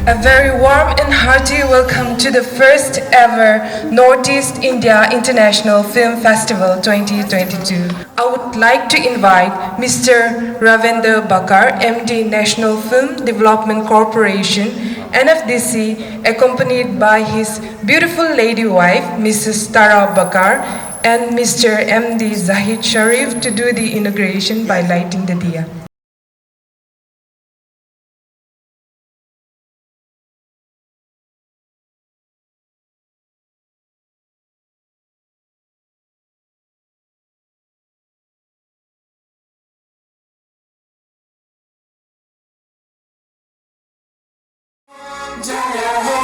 A very warm and hearty welcome to the first ever Northeast India International Film Festival 2022. I would like to invite Mr. Ravindra Bakar, MD National Film Development Corporation, N.F.D.C, accompanied by his beautiful lady wife, Mrs. Tara Bakar, and Mr. MD Zahid Sharif to do the inauguration by lighting the diya. Jaya He,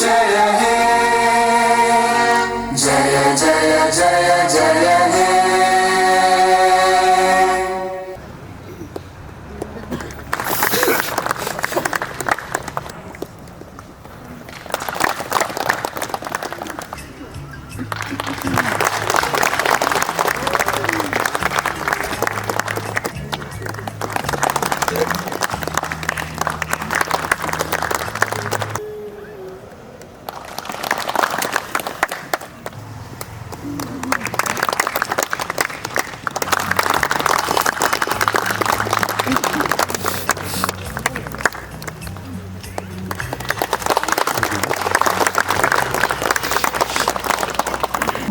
Jaya He, Jaya Jaya Jaya Jaya He.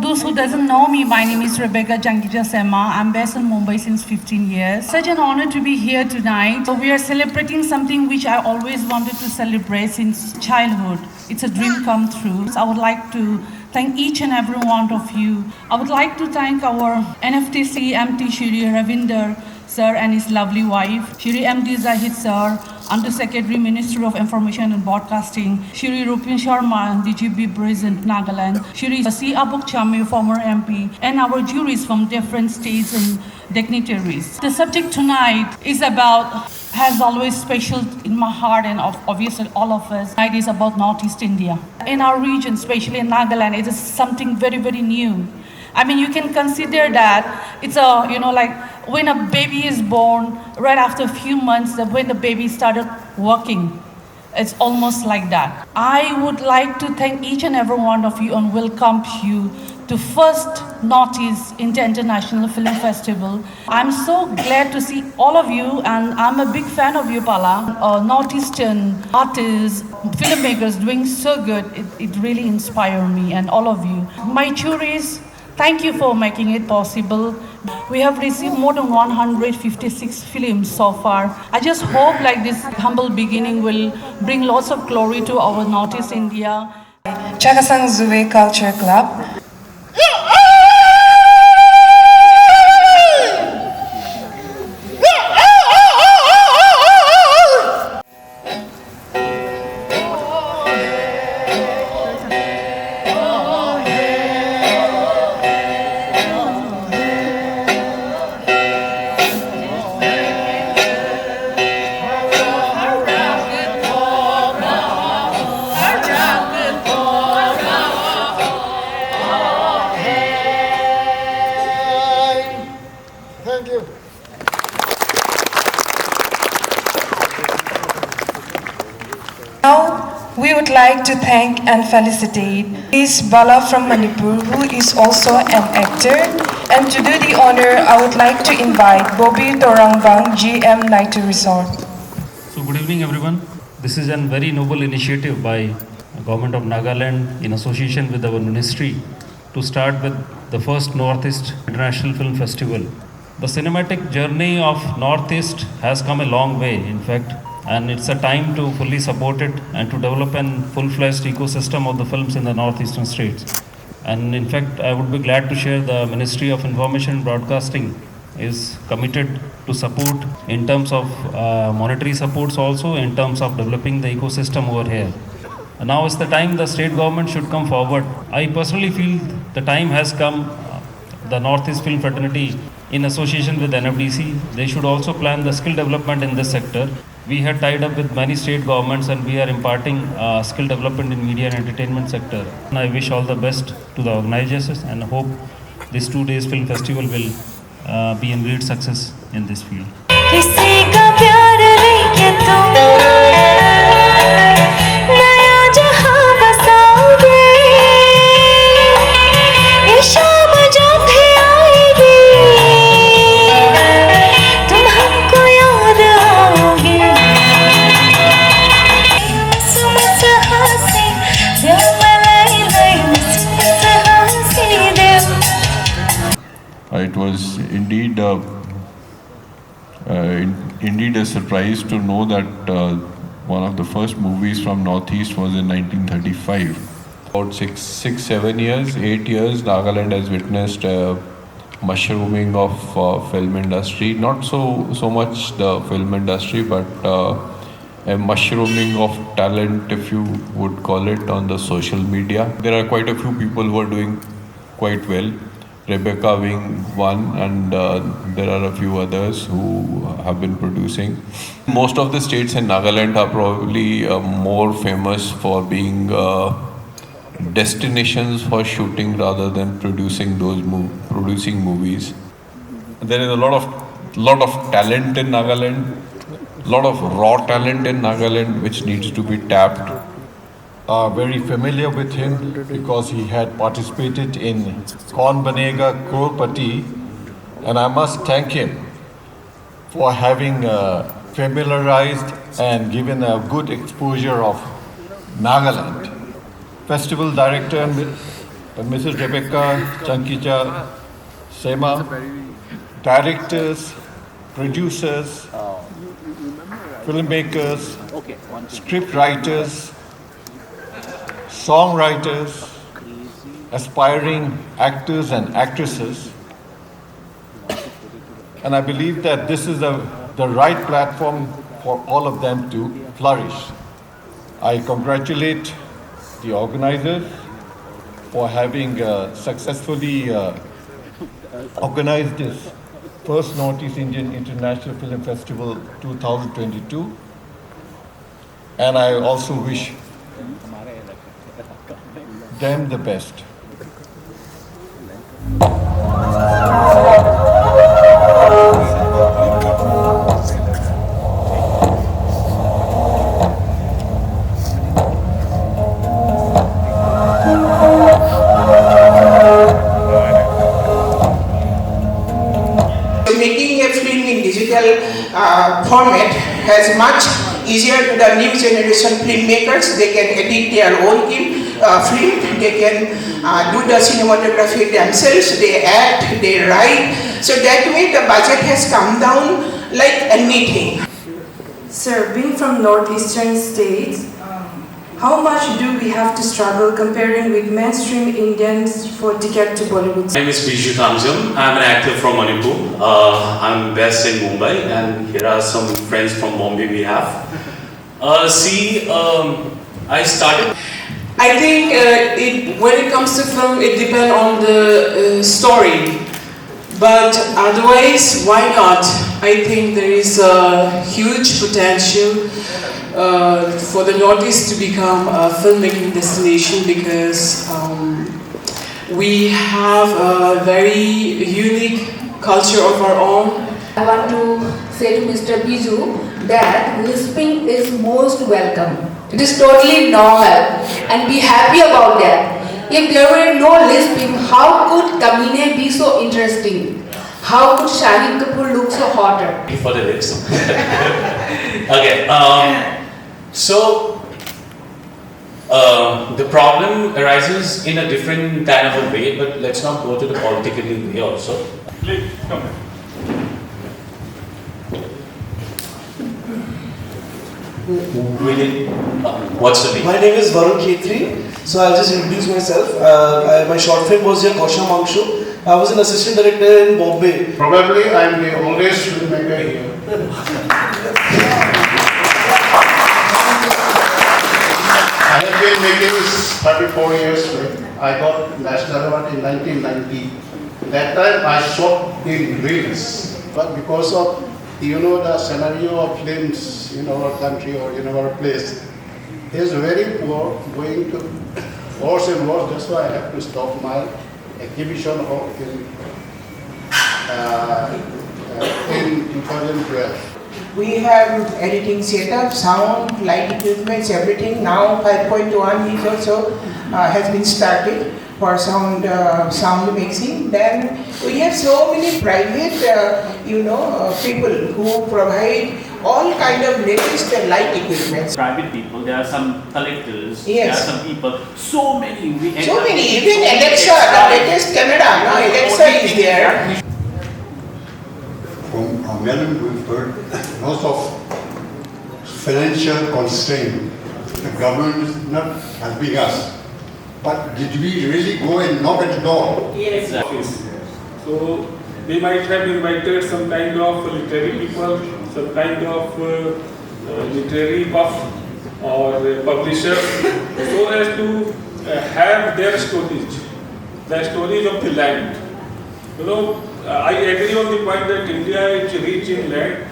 Those who doesn't know me, my name is Rebecca Jangija Sema. I'm based in Mumbai since 15 years. Such an honor to be here tonight. So we are celebrating something which I always wanted to celebrate since childhood. It's a dream come true. So I would like to thank each and every one of you. I would like to thank our N.F.D.C MT Shri Ravinder Sir and his lovely wife, Shri MD Zahid Sir, Under Secretary Ministry of Information and Broadcasting, Shri Rupin Sharma, DGB President Nagaland, Shri C. Apok Jamir, former MP, and our juries from different states and dignitaries. The subject tonight is about, has always special in my heart and obviously all of us. Tonight is about Northeast India. In our region, especially in Nagaland, it is something very, very new. I mean, you can consider that it's a, like when a baby is born, right after a few months, when the baby started walking, it's almost like that. I would like to thank each and every one of you and welcome you to first Northeast India International Film Festival. I'm so glad to see all of you, and I'm a big fan of you, Pala. Northeastern artists, filmmakers doing so good. It really inspired me and all of you. My juries, thank you for making it possible. We have received more than 156 films so far. I just hope like this humble beginning will bring lots of glory to our Northeast India. Chakasang Zuwe Culture Club. Now, we would like to thank and felicitate Ms. Bala from Manipur, who is also an actor. And to do the honor, I would like to invite Bobby Torangbang, GM Niathu Resort. So good evening everyone. This is a very noble initiative by the Government of Nagaland in association with our ministry to start with the first Northeast International Film Festival. The cinematic journey of Northeast has come a long way, in fact, and it's a time to fully support it and to develop a full-fledged ecosystem of the films in the northeastern states. And in fact, I would be glad to share the Ministry of Information and Broadcasting is committed to support in terms of monetary supports, also in terms of developing the ecosystem over here. And now is the time the state government should come forward. I personally feel the time has come. The Northeast Film Fraternity, in association with N.F.D.C, they should also plan the skill development in this sector. We had tied up with many state governments and we are imparting skill development in media and entertainment sector. And I wish all the best to the organizers and hope this 2 days film festival will be a great success in this field. It was indeed a surprise to know that one of the first movies from Northeast was in 1935. About 7 years, 8 years, Nagaland has witnessed mushrooming of film industry. Not so much the film industry, but a mushrooming of talent, if you would call it, on the social media. There are quite a few people who are doing quite well. Rebecca being one, and there are a few others who have been producing. Most of the states in Nagaland are probably more famous for being destinations for shooting rather than producing movies. There is a lot of talent in Nagaland, a lot of raw talent in Nagaland which needs to be tapped. Very familiar with him because he had participated in Kaun Banega Crorepati, and I must thank him for having familiarized and given a good exposure of Nagaland. Festival director Mrs. Rebecca Chankija Sema, directors, producers, filmmakers, script writers, songwriters, aspiring actors and actresses. And I believe that this is the right platform for all of them to flourish. I congratulate the organizers for having successfully organized this first Northeast Indian International Film Festival 2022. And I also wish them the best. Making a film in digital format has much easier to the new generation filmmakers. They can edit their own film, they can do the cinematography themselves, they act, they write. So that way the budget has come down like anything. Sir, being from northeastern states, how much do we have to struggle comparing with mainstream Indians for ticket to Bollywood? My name is Tamjam. I'm an actor from Manipur. I'm based in Mumbai, and here are some friends from Bombay we have. I started. I think when it comes to film, it depends on the story. But otherwise, why not? I think there is a huge potential for the Northeast to become a filmmaking destination because we have a very unique culture of our own. I want to say to Mr. Biju that lisping is most welcome. It is totally normal and be happy about that. If there were no lisping, how could Kamine be so interesting? How could Shahid Kapoor look so hotter? For the lips. Okay. The problem arises in a different kind of a way, but let's not go to the political way also. Please come in. What's the name? My name is Varun Khetri. So I'll just introduce myself. My short film was here, Kosha Mangshu. I was an assistant director in Bombay. Probably I am the oldest filmmaker here. I have been making 34 years film. I got National Award in 1990. That time I shot in reels, but because of the scenario of films in our country or in our place is very poor, going to worse and worse. That's why I have to stop my exhibition in 2012. We have editing setup, sound, light equipments, everything. Now 5.1 is also has been started for sound mixing. Then we have so many private people who provide all kind of latest light equipment. Private people, there are some collectors, yes. There are some people, so many, even Alexa, the latest camera, now Alexa is there. well, we've heard most of financial constraint. The government is not helping us. But did we really go and knock at the door? Yes. So they might have invited some kind of literary people, some kind of literary buff or publisher, so as to have their stories, the stories of the land. You know, I agree on the point that India is rich in land,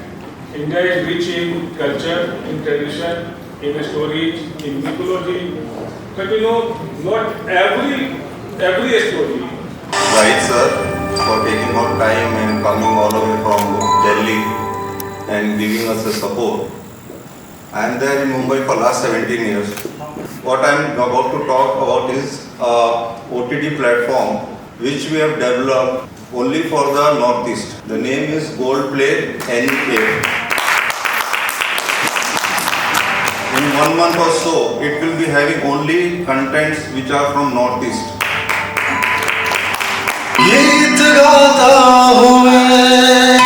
India is rich in culture, in tradition, in stories, in mythology. But you know, not every story. Right, sir, for taking out time and coming all the way from Delhi and giving us the support. I am there in Mumbai for last 17 years. What I am about to talk about is OTT platform which we have developed only for the Northeast. The name is Gold Play NIIFF. In 1 month or so, it will be having only contents which are from Northeast. गीत गाता हूँ मैं,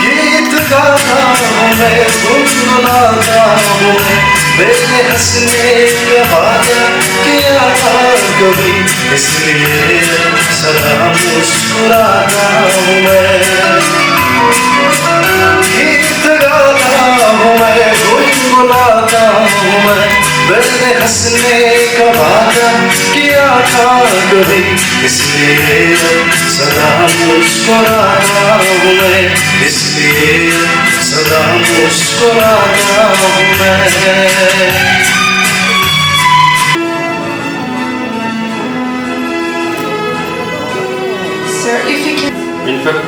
गीत गाता हूँ मैं, गुनगुनाता हूँ मैं, मेरे हंसने का वादा किया था कभी, इसलिए सदा मुस्कुराता हूँ मैं। गीत गाता हूँ मैं, गुनगुनाता हूँ मैं, मैंने हंसने का वादा किया था कभी, इसलिए सदा मुस्कुराता हूँ मैं, इसलिए सदा मुस्कुराता हूँ मैं। Sir, if you can... In fact,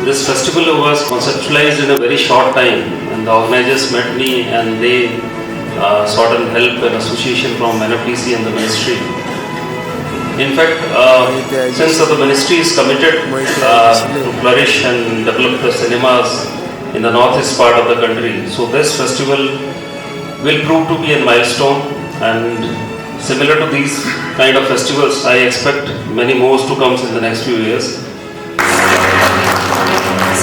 this festival was conceptualized in a very short time, and the organizers met me and they sought and help an association from N.F.D.C and the ministry. In fact, since the ministry is committed to flourish and develop the cinemas in the northeast part of the country, so this festival will prove to be a milestone, and similar to these kind of festivals, I expect many more to come in the next few years.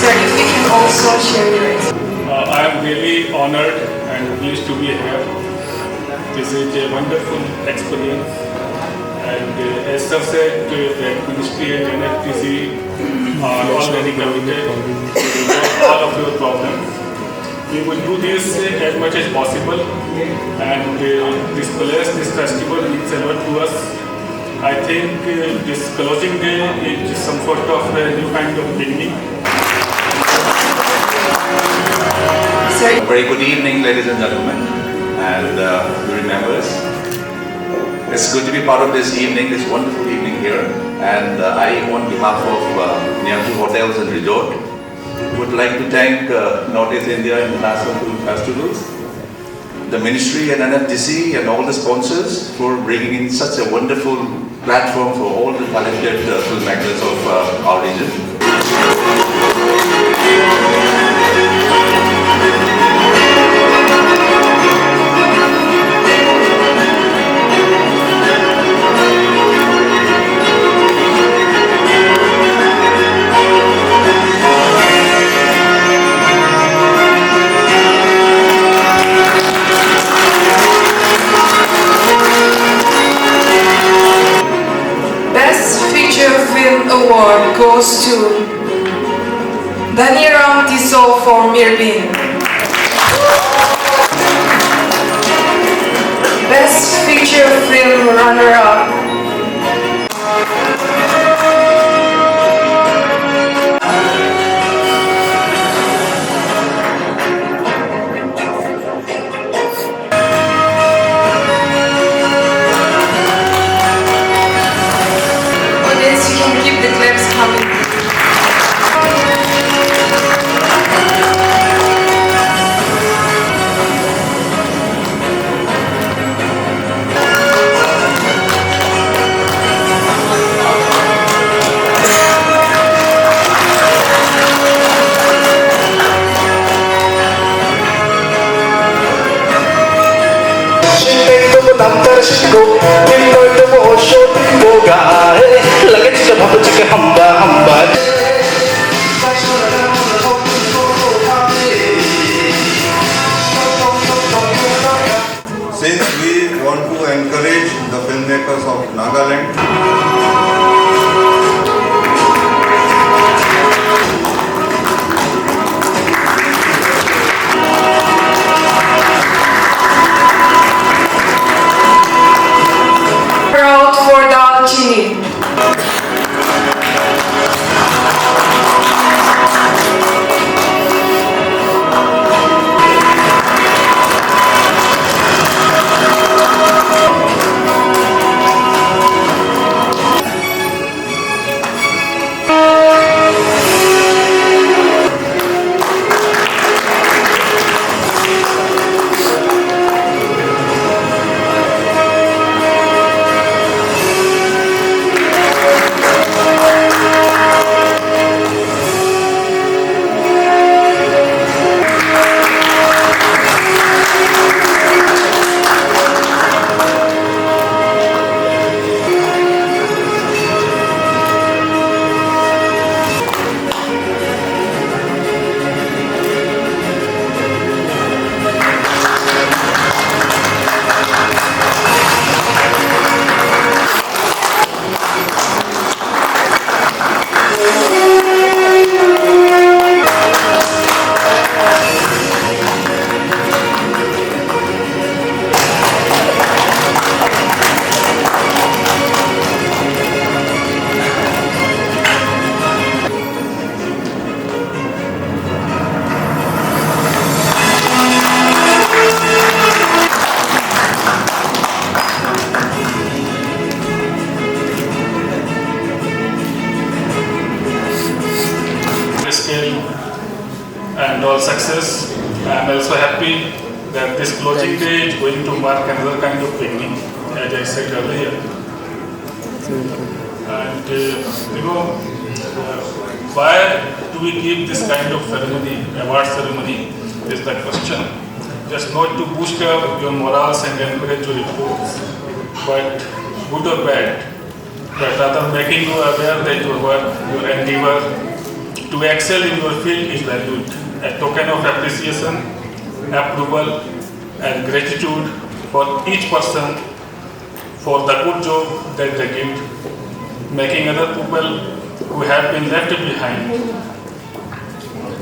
Sir, if you can also share your experience. I am really honored and pleased to be here. This is a wonderful experience, and as Sir said, the ministry and N.F.D.C are already committed to resolve all of your problems. We will do this as much as possible, and this place, this festival means a lot to us. I think this closing day is some sort of a new kind of beginning. A very good evening, ladies and gentlemen, and jury members. It's good to be part of this evening, this wonderful evening here. And I, on behalf of Niathu Hotels and Resort, would like to thank Northeast India International Film Festivals, the Ministry and N.F.D.C and all the sponsors for bringing in such a wonderful platform for all the talented filmmakers of our region. Award goes to N.F.D.C for Mirbin. Best feature film runner-up. Nagaland. Proud for the Chini. And all success. I am also happy that this closing day is going to mark another kind of beginning, as I said earlier. And why do we give this kind of ceremony, award ceremony, is the question. Just not to boost up your morals and encourage your efforts, but good or bad, but rather making you aware that your work, your endeavor to excel in your field is valued. A token of appreciation, approval and gratitude for each person for the good job that they did, making other people who have been left behind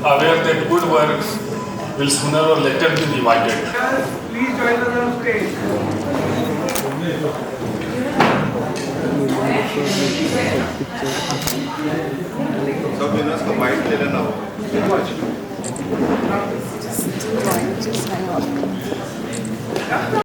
aware that good work will sooner or later be rewarded. Please join us on stage. सब winners का mic ले लेना हो।